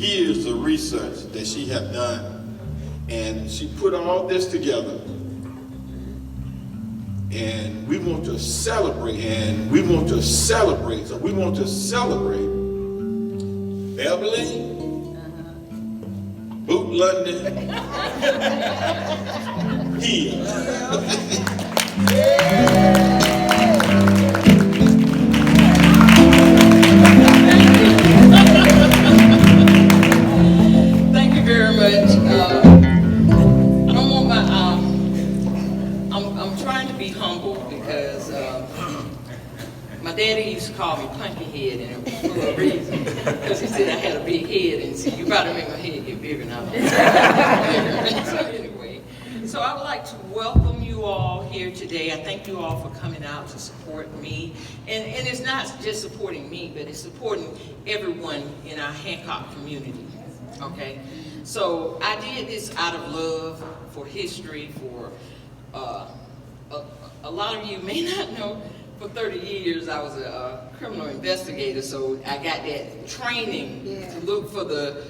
years of research that she had done, and she put all this together. And we want to celebrate, So we want to celebrate Beverly Boot Lundy-Hill. Thank you very much. I don't want my, I'm trying to be humble because my daddy used to call me Pumpkinhead, and it was for a reason. Because he said I had a big head, and he said, you better make my head get bigger now. So anyway, so I would like to welcome you all here today. I thank you all for coming out to support me. And it's not just supporting me, but it's supporting everyone in our Hancock community. Okay? So I did this out of love for history, for a lot of you may not know, for 30 years I was a criminal investigator, so I got that training to look for the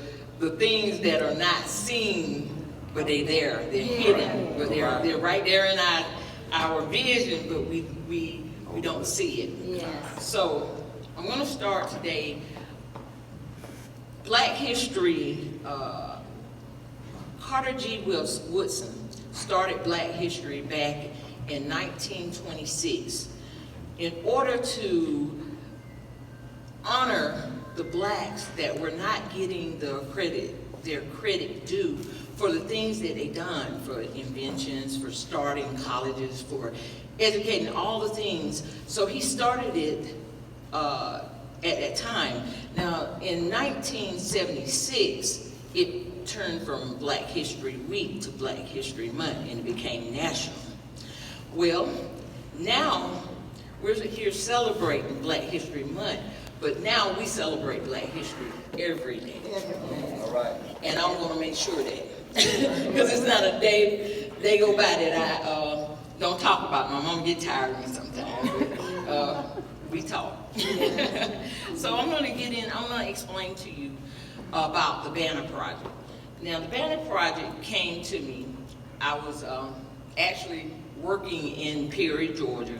things that are not seen, but they're there, they're hidden, but they're right there in our vision, but we don't see it. Yes. So I'm going to start today. Black history, Carter G. Woodson started Black history back in 1926 in order to honor the blacks that were not getting their credit due for the things that they done, for inventions, for starting colleges, for educating, all the things. So he started it at that time. Now, in 1976, it turned from Black History Week to Black History Month, and it became national. Well, now we're here celebrating Black History Month, but now we celebrate Black history every day. All right. And I'm going to make sure that, because it's not a day they go by that I don't talk about. My mom get tired of me sometimes. But, we talk. So I'm going to explain to you about the Banner Project. Now, the Banner Project came to me. I was actually working in Perry, Georgia,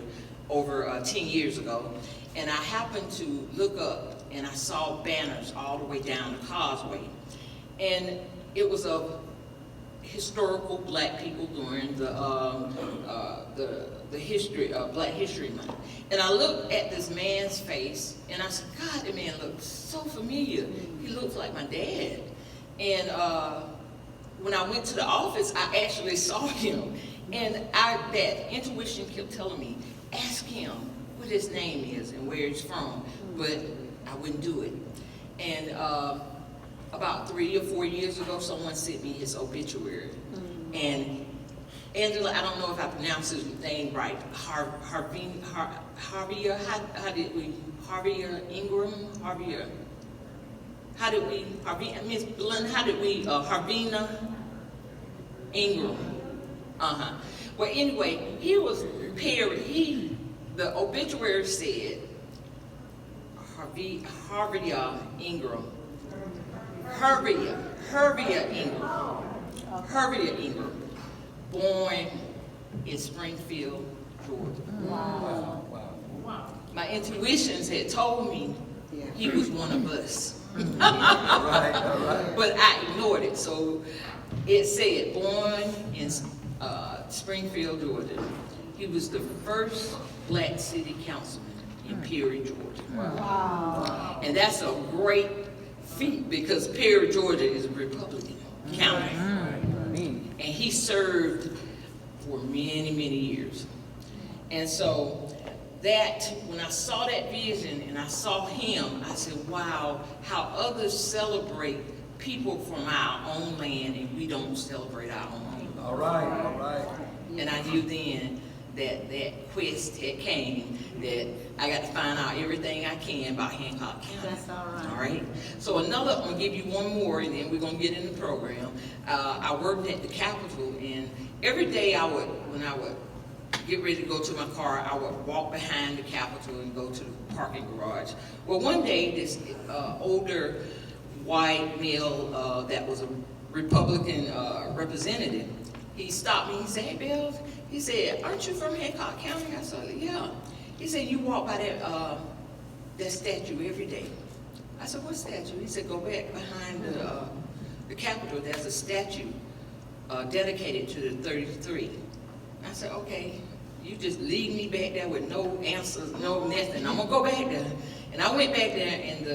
over 10 years ago, and I happened to look up and I saw banners all the way down the causeway, and it was of historical Black people during the history of Black History Month. And I looked at this man's face and I said, God, that man looks so familiar. He looks like my dad. And when I went to the office, I actually saw him, and that intuition kept telling me, ask him what his name is and where he's from, but I wouldn't do it. And about 3 or 4 years ago, someone sent me his obituary. And Angela, I don't know if I pronounced his name right, Harvia Ingram, Miss Blunt, Harvina Ingram. Well, anyway, he was paired, the obituary said, Harvia Ingram, born in Springfield, Georgia. Wow. My intuitions had told me he was one of us. All right. But I ignored it. So it said born in Springfield, Georgia. He was the first Black city councilman in Perry, Georgia. Wow. And that's a great feat because Perry, Georgia is a Republican county. And he served for many, many years. And so when I saw that vision and I saw him, I said, wow, how others celebrate people from our own land and we don't celebrate our own people. All right. And I knew then that quest had came, that I got to find out everything I can about Hancock County. That's all right. All right. So I'm going to give you one more, and then we're going to get in the program. I worked at the Capitol, and every day when I would get ready to go to my car, I would walk behind the Capitol and go to the parking garage. Well, one day, this older white male that was a Republican representative. He stopped me, he said, "Hey, Bill," he said, "aren't you from Hancock County?" I said, "Yeah." He said, "You walk by that statue every day." I said, "What statue?" He said, "Go back behind the Capitol, there's a statue dedicated to the 33. I said, "Okay, you just lead me back there with no answers, no nothing. I'm gonna go back there." And I went back there, and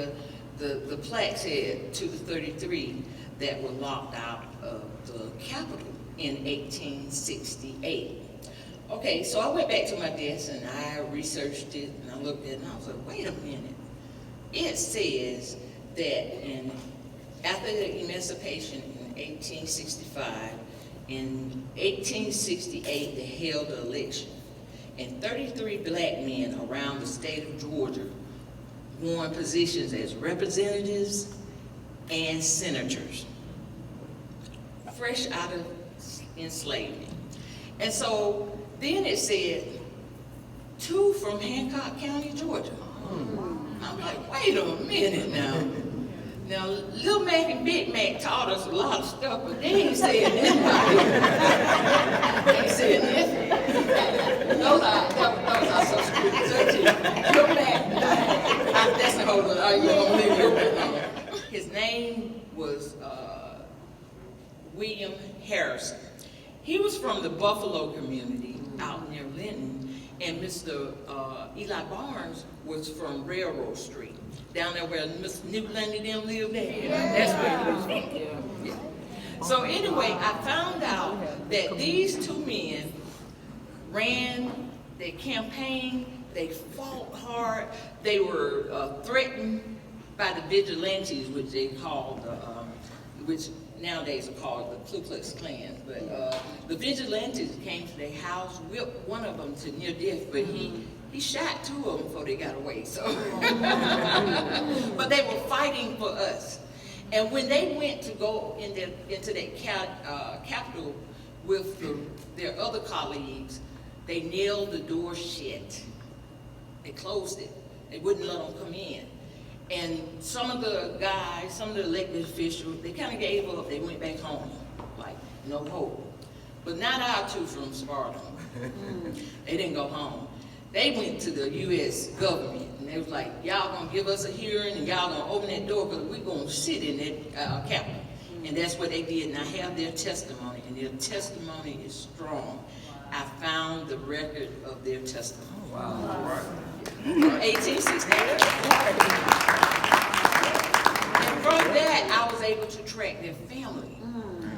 the plaque said to the 33 that were locked out of the Capitol in 1868. Okay, so I went back to my desk and I researched it and I looked at it and I was like, wait a minute. It says that after the emancipation in 1865, in 1868 they held an election, and 33 black men around the state of Georgia won positions as representatives and senators, fresh out of enslavement. And so then it said 2 from Hancock County, Georgia. I'm like, wait a minute now. Now, Lil Mac and Big Mac taught us a lot of stuff, but they ain't saying nothing. They ain't saying nothing. Those are so stupid. Lil Mac, that's a whole other argument. His name was William Harrison. He was from the Buffalo community out near Linton, and Mr. Eli Barnes was from Railroad Street, down there where Mr. New Lundy them lived there. That's where he was from. Yeah. So anyway, I found out that these 2 men ran their campaign, they fought hard, they were threatened by the vigilantes, which they called, which nowadays are called the Ku Klux Klan. But the vigilantes came to their house, whipped one of them to near death, but he shot 2 of them before they got away. So, but they were fighting for us. And when they went to go into that Capitol with their other colleagues, they nailed the door shut. They closed it. They wouldn't let them come in. And some of the guys, some of the elected officials, they kind of gave up. They went back home, like no hope. But not our 2 from Sparta. They didn't go home. They went to the U.S. government, and they was like, y'all gonna give us a hearing, and y'all gonna open that door, because we're gonna sit in that Capitol. And that's what they did, and I have their testimony, and their testimony is strong. I found the record of their testimony. Wow. 1868. And from that, I was able to track their family.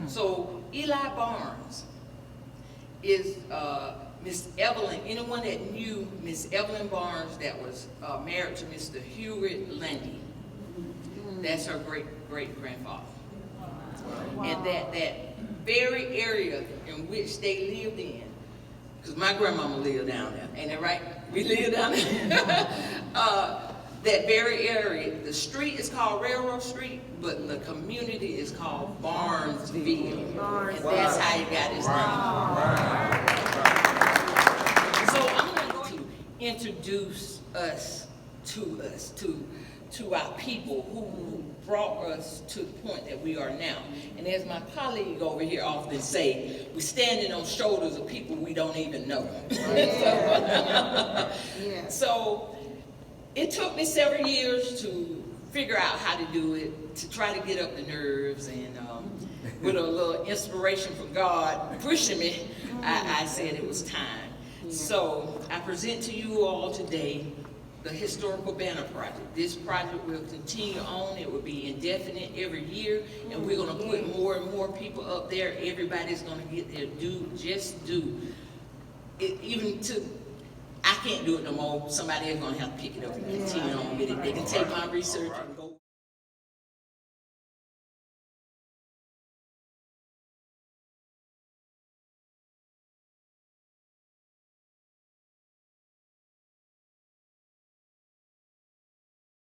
So Eli Barnes is Miss Evelyn. Anyone that knew Miss Evelyn Barnes that was married to Mr. Hewitt Lundy, that's her great-great-grandfather. Wow. And that very area in which they lived in, because my grandmama lived down there, ain't that right? We lived down there. That very area, the street is called Railroad Street, but the community is called Barnesville. And that's how you got his name. So I'm going to introduce us to our people who brought us to the point that we are now. And as my colleague over here often say, we're standing on shoulders of people we don't even know. So it took me several years to figure out how to do it, to try to get up the nerves, and with a little inspiration from God pushing me, I said it was time. So I present to you all today the Historical Banner Project. This project will continue on. It will be indefinite every year, and we're going to put more and more people up there. Everybody's going to get their due, just due. Even to, I can't do it no more. Somebody is going to have to pick it up and continue on with it. They can take my research and go